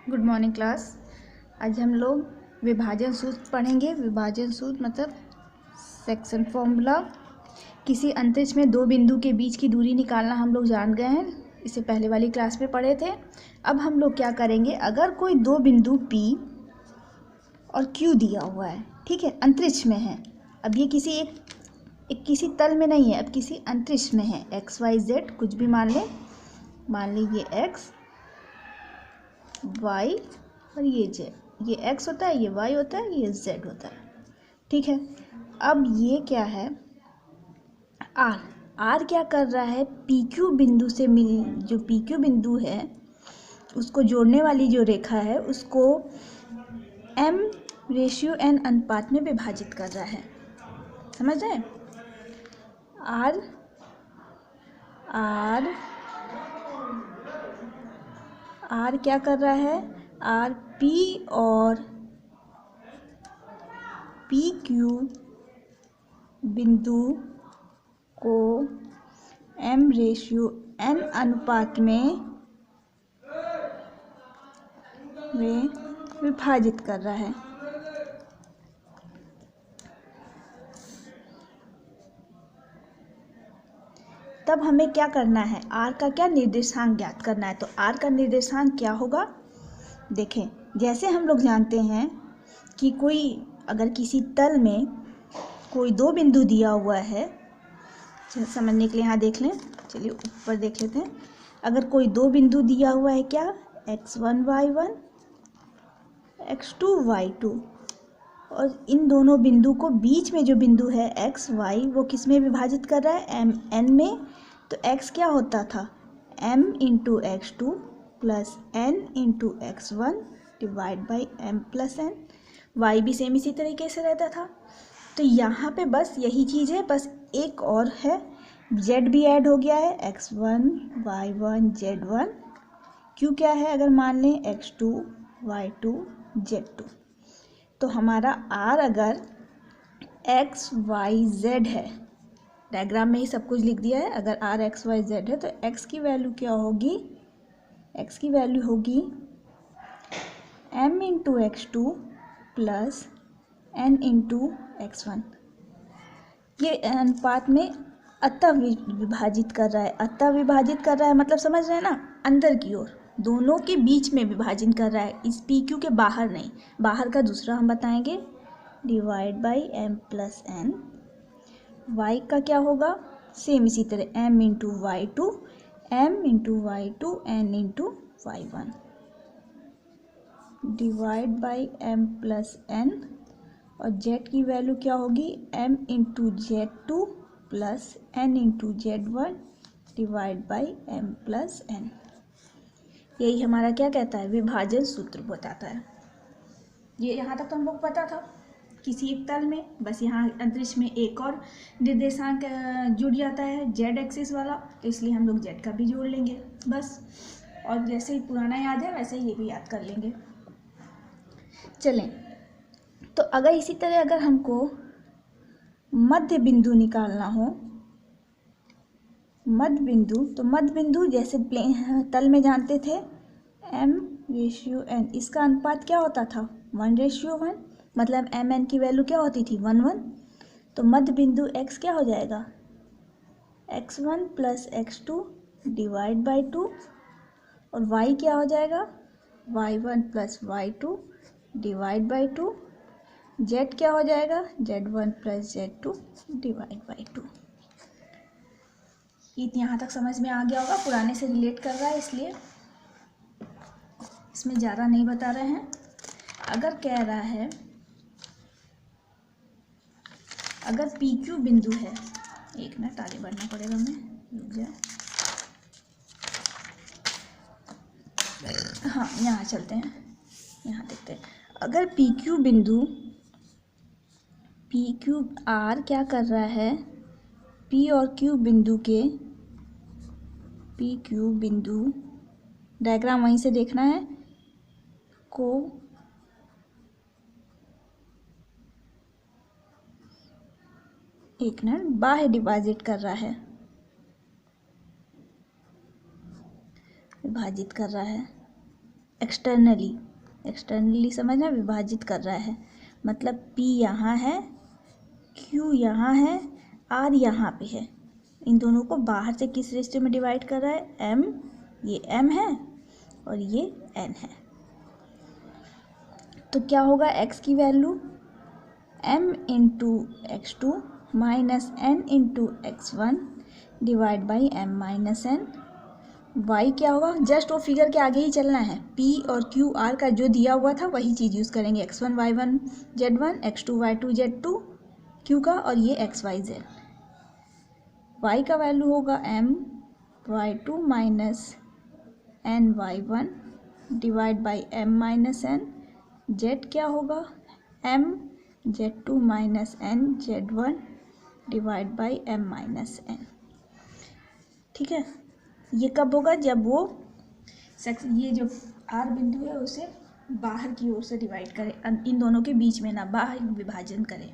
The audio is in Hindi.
Good morning class. आज हम लोग विभाजन सूत्र पढ़ेंगे। विभाजन सूत्र मतलब सेक्शन फॉर्मूला। किसी अंतरिक्ष में दो बिंदु के बीच की दूरी निकालना हम लोग जान गए हैं, इसे पहले वाली क्लास में पढ़े थे। अब हम लोग क्या करेंगे, अगर कोई दो बिंदु P और Q दिया हुआ है, ठीक है, अंतरिक्ष में है। अब ये किसी एक किसी तल में नहीं है, अब किसी अंतरिक्ष में है। एक्स वाई जेड कुछ भी मान लीजिए एक्स वाई और ये जेड, ये एक्स होता है, ये वाई होता है, ये जेड होता है, ठीक है। अब ये क्या है, आर आर क्या कर रहा है, पी क्यू बिंदु से जो पी क्यू बिंदु है उसको जोड़ने वाली जो रेखा है उसको m/n अनुपात में विभाजित कर रहा है। समझ रहे हैं? आर आर आर क्या कर रहा है, आर पी और पी क्यू बिंदु को m/n अनुपात में विभाजित कर रहा है। तब हमें क्या करना है, आर का क्या निर्देशांक ज्ञात करना है। तो आर का निर्देशांक क्या होगा, देखें, जैसे हम लोग जानते हैं कि कोई अगर किसी तल में कोई दो बिंदु दिया हुआ है, समझने के लिए यहाँ देख लें, चलिए ऊपर देख लेते हैं। अगर कोई दो बिंदु दिया हुआ है, क्या, x1 y1 x2 y2, और इन दोनों बिंदु को बीच में जो बिंदु है x y वो किस में विभाजित कर रहा है, m n में। तो x क्या होता था, m into x2 plus n into x1 divide by m plus n। y भी सेम इसी तरीके से रहता था। तो यहाँ पे बस यही चीज़ है, बस एक और है, z भी ऐड हो गया है, x1 y1 z1। q क्या है, अगर मान लें x2 y2 z2। तो हमारा r अगर x y z है, डायग्राम में ही सब कुछ लिख दिया है। अगर r x y z है तो x की वैल्यू क्या होगी, x की वैल्यू होगी m into x2 plus n into x1। ये अनुपात में अतः विभाजित कर रहा है। अतः विभाजित कर रहा है मतलब समझ रहे हैं ना, अंदर की ओर, दोनों के बीच में विभाजन कर रहा है, इस पी क्यू के बाहर नहीं। बाहर का दूसरा हम बताएंगे, divide by m plus n। Y का क्या होगा, सेम इसी तरह m into y two, m into y two, n into y one, divide by m plus n। और z की वैल्यू क्या होगी, m into z2 plus n into z1 divide by m plus n। यही हमारा क्या कहता है, विभाजन सूत्र बताता है। ये यहाँ तक तो हम लोग पता था, किसी एक तल में, बस यहाँ अंतरिक्ष में एक और निर्देशांक जुड़ जाता है z एक्सिस वाला, तो इसलिए हम लोग z का भी जोड़ लेंगे बस। और जैसे ही पुराना याद है वैसे ही ये भी याद कर लेंगे। चलें, तो अगर इसी तरह अगर हमको मध्य बिंदु निकालना हो, मध्य बिंदु, तो मध्य बिंदु जैसे तल में जानते थे m/n, इसका अनुपात क्या होता था, 1/1, मतलब mn की वैल्यू क्या होती थी, 1 1। तो मध्य बिंदु x क्या हो जाएगा, x1 plus x2 divide by 2, और y क्या हो जाएगा, y1 plus y2 divide by 2। z क्या हो जाएगा, z1 plus z2 divide by 2। यहाँ तक समझ में आ गया होगा, पुराने से रिलेट कर रहा है इसलिए इसमें ज़्यादा नहीं बता रहे हैं। अगर कह रहा है, अगर पी क्यू बिंदु है, एक मिनट आगे बढ़ना पड़ेगा, हमें रुक जाए, हाँ यहाँ चलते हैं, यहाँ देखते हैं। अगर पी क्यू बिंदु, पी क्यू आर क्या कर रहा है, पी और क्यू बिंदु के, पी क्यू बिंदु, डायग्राम वहीं से देखना है, को एक मिनट बाहर विभाजित कर रहा है, विभाजित कर रहा है। एक्सटर्नली समझना, विभाजित कर रहा है, मतलब P यहाँ है, Q यहाँ है, R यहाँ पे है। इन दोनों को बाहर से किस रेशियो में डिवाइड कर रहा है? M, ये M है और ये N है। तो क्या होगा x की value? m into x2 minus n into x1 divide by m minus n। y क्या होगा? जस्ट वो फिगर के आगे ही चलना है, p और q r का जो दिया हुआ था वही चीज़ यूज़ करेंगे, x1 y1 z1, x2 y2 z2 q का, और ये x y z। y का वैल्यू होगा m y2 minus n y1 divide by m minus n। z क्या होगा? m z2 minus n z1 divide by m minus n। ठीक है, ये कब होगा? जब वो ये जो r बिंदु है उसे बाहर की ओर से डिवाइड करे, इन दोनों के बीच में ना, बाहर विभाजन करे।